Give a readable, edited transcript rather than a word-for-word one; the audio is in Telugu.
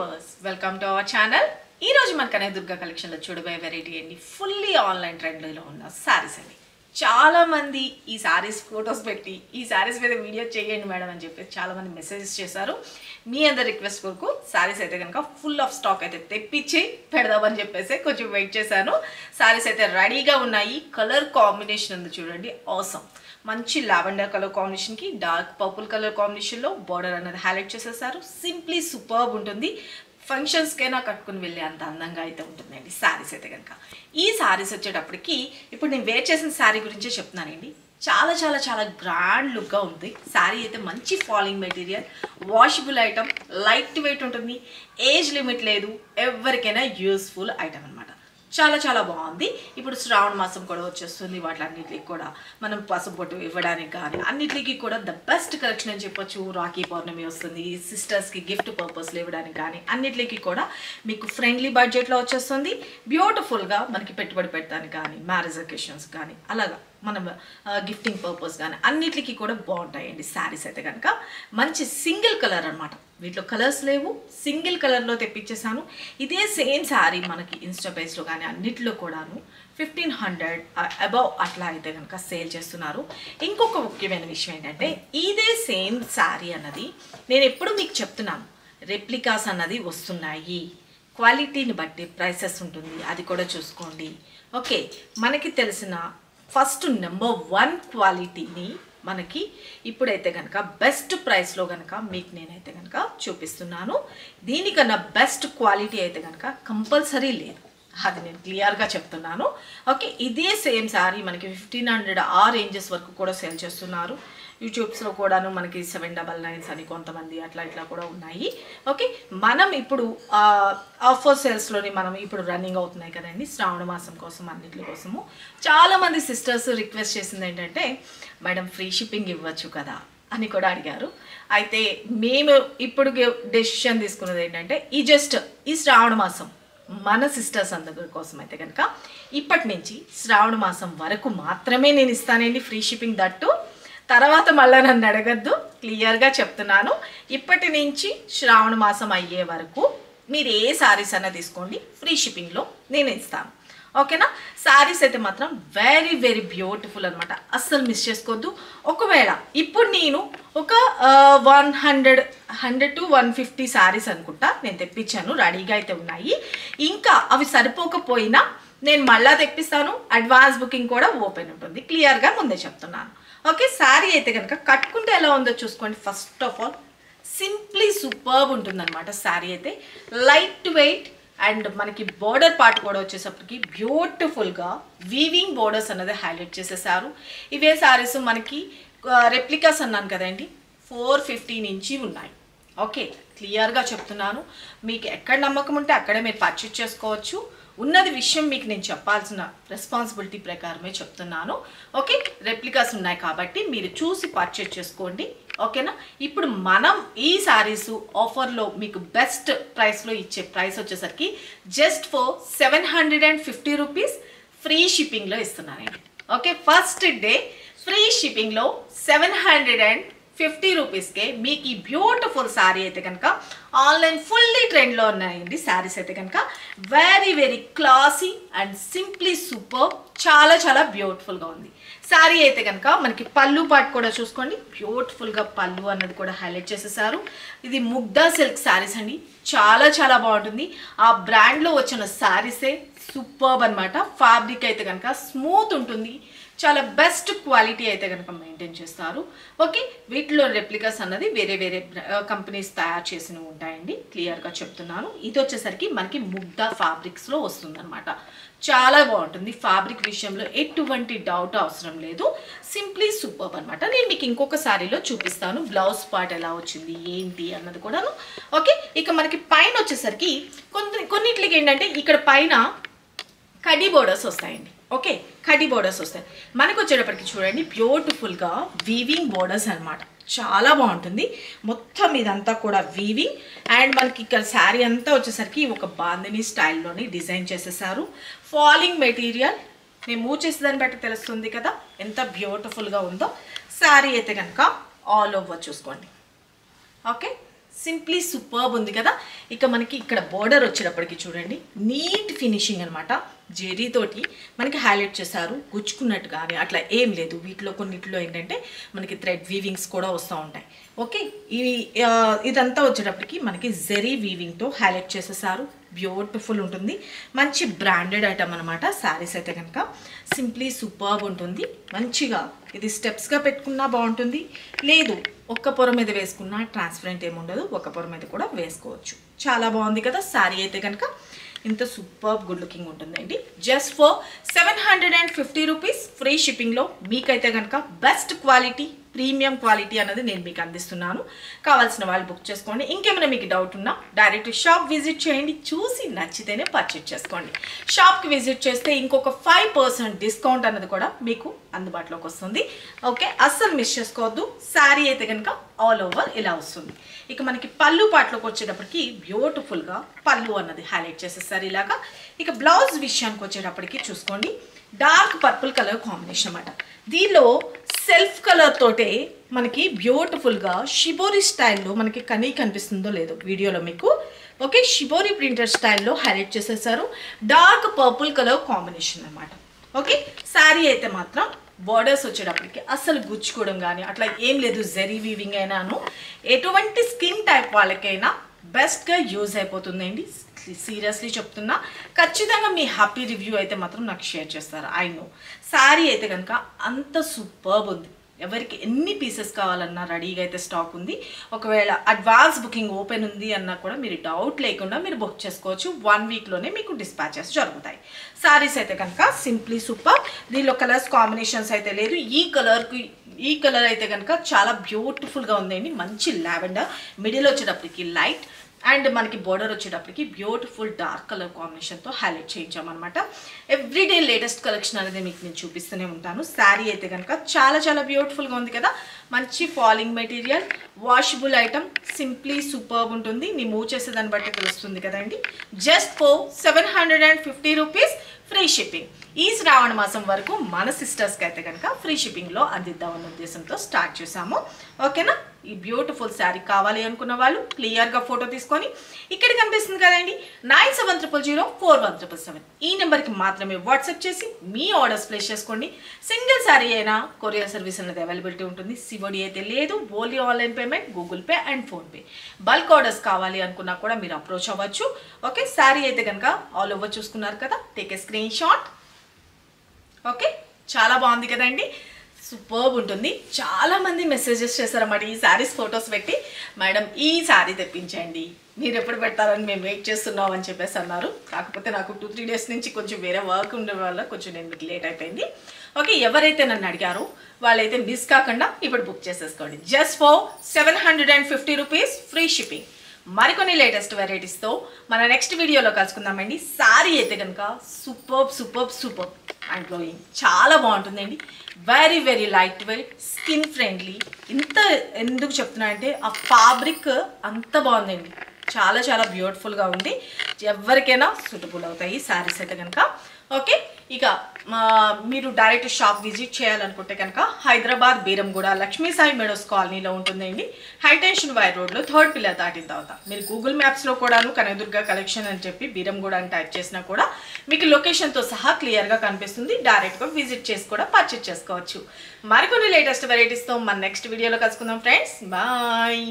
Viewers welcome to our channel. ఈ రోజు మన కనకదుర్గ కలెక్షన్ లో చూడబోయే వెరైటీ అండి ఫుల్లీ ఆన్లైన్ ట్రెండ్ లో ఉన్న సారీస్ అండి. చాలా మంది ఈ సారీస్ ఫొటోస్ పెట్టి ఈ సారీస్ మీద వీడియో చేయండి మేడం అని చెప్పి చాలా మంది మెసేజెస్ చేశారు. మీ అందరి రిక్వెస్ట్ కొరకు సారీస్ అయితే కనుక ఫుల్ ఆఫ్ స్టాక్ అయితే తెప్పించి పెడదామని చెప్పేసి కొంచెం వెయిట్ చేశాను. సారీస్ అయితే రెడీగా ఉన్నాయి. కలర్ కాంబినేషన్ ఉంది చూడండి, ఆసమ్. మంచి లావెండర్ కలర్ కాంబినేషన్కి డార్క్ పర్పుల్ కలర్ కాంబినేషన్లో బార్డర్ అనేది హైలైట్ చేసేసారు. సింప్లీ సూపర్బ్ ఉంటుంది. ఫంక్షన్స్కైనా కట్టుకుని వెళ్ళే అంత అందంగా అయితే ఉంటుందండి సారీస్ అయితే కనుక. ఈ సారీస్ వచ్చేటప్పటికి ఇప్పుడు నేను వేర్ చేసిన శారీ గురించే చెప్తున్నానండి. చాలా చాలా చాలా గ్రాండ్ లుక్గా ఉంది శారీ అయితే. మంచి falling material, washable item, light weight ఉంటుంది, ఏజ్ లిమిట్ లేదు, ఎవరికైనా యూస్ఫుల్ ఐటమ్ అనమాట. చాలా చాలా బాగుంది. ఇప్పుడు శ్రావణ మాసం కూడా వచ్చేస్తుంది. వాటిలన్నిటికి కూడా మనం పసుపు బొట్టు ఇవ్వడానికి కానీ అన్నిటికీ కూడా ద బెస్ట్ కలెక్షన్ అని చెప్పొచ్చు. రాఖీ పౌర్ణమి వస్తుంది, సిస్టర్స్కి గిఫ్ట్ పర్పస్లో ఇవ్వడానికి కానీ అన్నిటికీ కూడా మీకు ఫ్రెండ్లీ బడ్జెట్లో వచ్చేస్తుంది. బ్యూటిఫుల్గా మనకి పెట్టుబడి పెట్టడానికి కానీ మ్యారేజ్ అకేషన్స్ కానీ అలాగా మనం గిఫ్టింగ్ పర్పస్ కానీ అన్నిటికీ కూడా బాగుంటాయండి శారీస్ అయితే కనుక. మంచి సింగిల్ కలర్ అనమాట, వీటిలో కలర్స్ లేవు, సింగిల్ కలర్లో తెప్పించేసాను. ఇదే సేమ్ శారీ మనకి ఇన్స్టా పేజ్లో కానీ అన్నిటిలో కూడాను 1500 అబవ్ అట్లా అయితే కనుక సేల్ చేస్తున్నారు. ఇంకొక ముఖ్యమైన విషయం ఏంటంటే ఇదే సేమ్ శారీ అన్నది నేను ఎప్పుడు మీకు చెప్తున్నాను, రెప్లికాస్ అన్నది వస్తున్నాయి. క్వాలిటీని బట్టి ప్రైసెస్ ఉంటుంది, అది కూడా చూసుకోండి. ఓకే, మనకి తెలిసిన ఫస్ట్ నెంబర్ 1 క్వాలిటీని మనకి ఇప్పుడైతే కనుక బెస్ట్ ప్రైస్లో కనుక మీకు నేనైతే కనుక చూపిస్తున్నాను. దీనికన్నా బెస్ట్ క్వాలిటీ అయితే కనుక కంపల్సరీ లేదు, అది నేను క్లియర్గా చెప్తున్నాను. ఓకే, ఇదే సేమ్ శారీ మనకి 1500 ఆ రేంజెస్ వరకు కూడా సేల్ చేస్తున్నారు. యూట్యూబ్స్లో కూడాను మనకి 799 అని కొంతమంది అట్లా ఇట్లా కూడా ఉన్నాయి. ఓకే, మనం ఇప్పుడు ఆఫర్ సేల్స్లోని మనం ఇప్పుడు రన్నింగ్ అవుతున్నాయి కదండి శ్రావణ మాసం కోసం అన్నిటి కోసము. చాలామంది సిస్టర్స్ రిక్వెస్ట్ చేసింది ఏంటంటే మేడం ఫ్రీ షిప్పింగ్ ఇవ్వచ్చు కదా అని కూడా అడిగారు. అయితే మేము ఇప్పుడు డెసిషన్ తీసుకున్నది ఏంటంటే ఈ శ్రావణ మాసం మన సిస్టర్స్ అందరి కోసం అయితే కనుక ఇప్పటి నుంచి శ్రావణ మాసం వరకు మాత్రమే నేను ఇస్తానండి ఫ్రీ షిప్పింగ్. దట్టు తర్వాత మళ్ళీ నన్ను అడగద్దు, క్లియర్గా చెప్తున్నాను. ఇప్పటి నుంచి శ్రావణ మాసం అయ్యే వరకు మీరు ఏ శారీస్ అన్నా తీసుకోండి, ఫ్రీ షిప్పింగ్లో నేను ఇస్తాను. ఓకేనా? శారీస్ అయితే మాత్రం వెరీ వెరీ బ్యూటిఫుల్ అనమాట, అస్సలు మిస్ చేసుకోవద్దు. ఒకవేళ ఇప్పుడు నేను ఒక 100 to 150 శారీస్ అనుకుంటా నేను తెప్పించాను, రెడీగా అయితే ఉన్నాయి. ఇంకా అవి సరిపోకపోయినా నేను మళ్ళా తెప్పిస్తాను. అడ్వాన్స్ బుకింగ్ కూడా ఓపెన్ ఉంటుంది, క్లియర్గా ముందే చెప్తున్నాను. ఓకే, శారీ అయితే కనుక కట్టుకుంటే ఎలా ఉందో చూసుకోండి. First of all simply superb ఉంటుందన్నమాట శారీ అయితే. లైట్ వెయిట్ అండ్ మనకి బోర్డర్ పార్ట్ కూడా వచ్చేసప్పటికి బ్యూటిఫుల్గా వీవింగ్ బోర్డర్స్ అన్నది హైలైట్ చేసేసారు. ఇవే శారీస్ మనకి రెప్లికాస్ అన్నాను కదండి 450 నుంచి ఉన్నాయి. ఓకే, క్లియర్గా చెప్తున్నాను. మీకు ఎక్కడ నమ్మకం ఉంటే అక్కడే మీరు పర్చేజ్ చేసుకోవచ్చు. ఉన్నది విషయం మీకు నేను చెప్పాల్సిన రెస్పాన్సిబిలిటీ ప్రకారమే చెప్తున్నాను. ఓకే, రెప్లికాస్ ఉన్నాయి కాబట్టి మీరు చూసి పర్చేజ్ చేసుకోండి. ఓకేనా? ఇప్పుడు మనం ఈ శారీస్ ఆఫర్లో మీకు బెస్ట్ ప్రైస్లో ఇచ్చే ప్రైస్ వచ్చేసరికి జస్ట్ ఫర్ 750 రూపీస్ ఫ్రీ షిప్పింగ్లో ఇస్తున్నానండి. ఓకే, ఫస్ట్ డే ఫ్రీ షిప్పింగ్లో 750 రూపీస్కే మీకు ఈ బ్యూటిఫుల్ శారీ అయితే కనుక ఆన్లైన్ ఫుల్లీ ట్రెండ్లో ఉన్నాయండి శారీస్ అయితే కనుక. Very very classy and simply super, చాలా చాలా బ్యూటిఫుల్గా ఉంది శారీ అయితే కనుక. మనకి పళ్ళు పార్ట్ కూడా చూసుకోండి, బ్యూటిఫుల్గా పళ్ళు అన్నది కూడా హైలైట్ చేసేసారు. ఇది ముగ్ధా సిల్క్ శారీస్ అండి, చాలా చాలా బాగుంటుంది. ఆ బ్రాండ్లో వచ్చిన శారీసే సూపర్బ్ అనమాట. ఫ్యాబ్రిక్ అయితే కనుక స్మూత్ ఉంటుంది, చాలా బెస్ట్ క్వాలిటీ అయితే కనుక మెయింటైన్ చేస్తారు. ఓకే, వీటిలో రెప్లికాస్ అన్నది వేరే వేరే కంపెనీస్ తయారు చేసినవి ఉంటాయండి, క్లియర్గా చెప్తున్నాను. ఇది వచ్చేసరికి మనకి ముగ్ధా ఫ్యాబ్రిక్స్లో వస్తుందన్నమాట. చాలా బాగుంటుంది, ఫ్యాబ్రిక్ విషయంలో ఎటువంటి డౌట్ అవసరం లేదు. సింప్లీ సూపర్బ్ అనమాట. నేను మీకు ఇంకొక శారీలో చూపిస్తాను బ్లౌజ్ పార్ట్ ఎలా వచ్చింది ఏంటి అన్నది కూడాను. ఓకే, ఇక మనకి పైన వచ్చేసరికి కొన్నిటికి ఏంటంటే ఇక్కడ పైన కడ్డీ బోర్డర్స్ వస్తాయండి. ఓకే, కడ్డీ బోర్డర్స్ వస్తాయి. మనకు వచ్చేటప్పటికి చూడండి బ్యూటిఫుల్గా వీవింగ్ బోర్డర్స్ అనమాట, చాలా బాగుంటుంది. మొత్తం ఇదంతా కూడా వీవింగ్ అండ్ మనకి ఇక్కడ శారీ అంతా వచ్చేసరికి ఒక బాందిని స్టైల్లోని డిజైన్ చేసేసారు. ఫాలింగ్ మెటీరియల్ నేను మూవ్ చేసేదాన్ని బట్టి తెలుస్తుంది కదా ఎంత బ్యూటిఫుల్గా ఉందో శారీ అయితే కనుక. ఆల్ ఓవర్ చూసుకోండి. ఓకే, సింప్లీ సూపర్బ్ ఉంది కదా. ఇక మనకి ఇక్కడ బోర్డర్ వచ్చేటప్పటికి చూడండి నీట్ ఫినిషింగ్ అనమాట. జెరీతోటి మనకి హైలైట్ చేశారు, గుచ్చుకున్నట్టు కానీ అట్లా ఏం లేదు. వీటిలో కొన్నిట్లో ఏంటంటే మనకి థ్రెడ్ వీవింగ్స్ కూడా వస్తూ ఉంటాయి. ఓకే, ఇదంతా వచ్చేటప్పటికి మనకి జెరీ వీవింగ్తో హైలైట్ చేసేసారు. బ్యూటిఫుల్ ఉంటుంది, మంచి బ్రాండెడ్ ఐటమ్ అనమాట. శారీస్ అయితే కనుక సింప్లీ సూపర్బ్ ఉంటుంది. మంచిగా ఇది స్టెప్స్గా పెట్టుకున్నా బాగుంటుంది, లేదు ఒక్క పొర మీద వేసుకున్నా ట్రాన్స్పరెంట్ ఏముండదు, ఒక్క పొర మీద కూడా వేసుకోవచ్చు. చాలా బాగుంది కదా శారీ అయితే కనుక. ఇంత సూపర్ గుడ్ లుకింగ్ ఉంటుందండి. జస్ట్ ఫర్ 750 రూపీస్ ఫ్రీ షిప్పింగ్లో మీకైతే కనుక బెస్ట్ క్వాలిటీ, ప్రీమియం క్వాలిటీ అనేది నేను మీకు అందిస్తున్నాను. కావాల్సిన వాళ్ళు బుక్ చేసుకోండి. ఇంకేమైనా మీకు డౌట్ ఉన్నా డైరెక్ట్ షాప్ విజిట్ చేయండి, చూసి నచ్చితేనే పర్చేజ్ చేసుకోండి. షాప్కి విజిట్ చేస్తే ఇంకొక 5% డిస్కౌంట్ అన్నది కూడా మీకు అందుబాటులోకి వస్తుంది. ఓకే, అస్సలు మిస్ చేసుకోవద్దు. శారీ అయితే కనుక ఆల్ ఓవర్ ఇలా వస్తుంది. ఇక మనకి పళ్ళు పాటలోకి వచ్చేటప్పటికి బ్యూటిఫుల్గా పళ్ళు అన్నది హైలైట్ చేసేస్తారు ఇలాగా. ఇక బ్లౌజ్ విషయానికి వచ్చేటప్పటికి చూసుకోండి, డార్క్ పర్పుల్ కలర్ కాంబినేషన్ అన్నమాట. దీనిలో సెల్ఫ్ కలర్ తోటే మనకి బ్యూటిఫుల్గా షిబోరి స్టైల్లో మనకి కనిపిస్తుందో లేదో వీడియోలో మీకు. ఓకే, షిబోరి ప్రింటర్ స్టైల్లో హైలైట్ చేసేసారు. డార్క్ పర్పుల్ కలర్ కాంబినేషన్ అనమాట. ఓకే, శారీ అయితే మాత్రం బోర్డర్స్ వచ్చేటప్పటికి అసలు గుచ్చుకోవడం కానీ అట్లా ఏం లేదు. జెరీ వీవింగ్ అయినాను ఎటువంటి స్కిన్ టైప్ వాళ్ళకైనా బెస్ట్గా యూజ్ అయిపోతుందండి. సీరియస్లీ చెప్తున్నా, ఖచ్చితంగా మీ హ్యాపీ రివ్యూ అయితే మాత్రం నాకు షేర్ చేస్తారు. ఐ నో శారీ అయితే కనుక అంత సూపర్బ్ ఉంది. ఎవరికి ఎన్ని పీసెస్ కావాలన్నా రెడీగా అయితే స్టాక్ ఉంది. ఒకవేళ అడ్వాన్స్ బుకింగ్ ఓపెన్ ఉంది అన్నా కూడా మీరు డౌట్ లేకుండా మీరు బుక్ చేసుకోవచ్చు. 1 వీక్లోనే మీకు డిస్పాచెస్ జరుగుతాయి. శారీస్ అయితే కనుక సింప్లీ సూపర్. దీనిలో కలర్స్ కాంబినేషన్స్ అయితే లేదు. ఈ కలర్ అయితే కనుక చాలా బ్యూటిఫుల్గా ఉందండి. మంచి లావెండర్, మిడిల్ వచ్చేటప్పటికి లైట్ అండ్ మనకి బోర్డర్ వచ్చేటప్పటికి బ్యూటిఫుల్ డార్క్ కలర్ కాంబినేషన్తో హైలైట్ చేయించామన్నమాట. ఎవ్రీడే లేటెస్ట్ కలెక్షన్ అనేది మీకు నేను చూపిస్తూనే ఉంటాను. శారీ అయితే కనుక చాలా చాలా బ్యూటిఫుల్గా ఉంది కదా. మంచి falling material, washable item, simply superb ఉంటుంది. నీ మూవ్ చేసేదాన్ని బట్టి తెలుస్తుంది కదండి. Just for 750 rupees free shipping. ఈ శ్రావణ మాసం వరకు మన సిస్టర్స్కి అయితే కనుక ఫ్రీ షిప్పింగ్లో అందిద్దామన్న ఉద్దేశంతో స్టార్ట్ చేశాము. ఓకేనా, ఈ బ్యూటిఫుల్ శారీ కావాలి అనుకున్న వాళ్ళు క్లియర్గా ఫోటో తీసుకొని ఇక్కడ కనిపిస్తుంది కదండి 9700041777 ఈ నెంబర్కి మాత్రమే వాట్సాప్ చేసి మీ ఆర్డర్స్ ప్లేస్ చేసుకోండి. సింగిల్ శారీ అయినా కొరియర్ సర్వీస్ అనేది అవైలబిలిటీ ఉంటుంది. సివోడి అయితే లేదు, only online payment, Google pay and PhonePe. Bulk orders కావాలి అనుకున్నా కూడా మీరు అప్రోచ్ అవ్వచ్చు. ఓకే, శారీ అయితే కనుక ఆల్ ఓవర్ చూసుకున్నారు కదా, take a screen shot. Okay, చాలా బాగుంది కదండి, సూపర్బ్ ఉంటుంది. చాలామంది మెసేజెస్ చేశారన్నమాట ఈ శారీస్ ఫొటోస్ పెట్టి, మేడం ఈ శారీ తెప్పించండి, మీరు ఎప్పుడు పెడతారని మేము వెయిట్ చేస్తున్నాం అని చెప్పేసి అన్నారు. కాకపోతే నాకు 2-3 డేస్ నుంచి కొంచెం వేరే వర్క్ ఉండే వల్ల కొంచెం నేను లేట్ అయిపోయింది. ఓకే, ఎవరైతే నన్ను అడిగారో వాళ్ళైతే మిస్ కాకుండా ఇప్పుడు బుక్ చేసేసుకోండి. Just for 750 rupees free shipping. మరికొన్ని లేటెస్ట్ వెరైటీస్తో మన నెక్స్ట్ వీడియోలో కలుసుకుందామండి. శారీ అయితే కనుక superb superb superb and glowing, చాలా బాగుంటుందండి. Very very light weight, skin friendly. ఇంత ఎందుకు చెప్తున్నా అంటే ఆ ఫ్యాబ్రిక్ అంత బాగుందండి, చాలా చాలా బ్యూటిఫుల్గా ఉంది. ఎవరికైనా సూటబుల్ అవుతాయి శారీస్ అయితే కనుక. ఓకే, ఇక మీరు డైరెక్ట్ షాప్ విజిట్ చేయాలనుకుంటే కనుక హైదరాబాద్ బీరంగూడ లక్ష్మీ సాయి మెడోస్ కాలనీలో ఉంటుందండి. హైటెన్షన్ వైర్ రోడ్లో 3rd పిల్లర్ దాటిన తర్వాత మీరు గూగుల్ మ్యాప్స్లో కూడాను కనకదుర్గ కలెక్షన్ అని చెప్పి బీరంగూడ అని టైప్ చేసినా కూడా మీకు లొకేషన్తో సహా క్లియర్గా కనిపిస్తుంది. డైరెక్ట్గా విజిట్ చేసి కూడా పర్చేజ్ చేసుకోవచ్చు. మరికొన్ని లేటెస్ట్ వెరైటీస్తో మన నెక్స్ట్ వీడియోలో కలుసుకుందాం ఫ్రెండ్స్. బాయ్.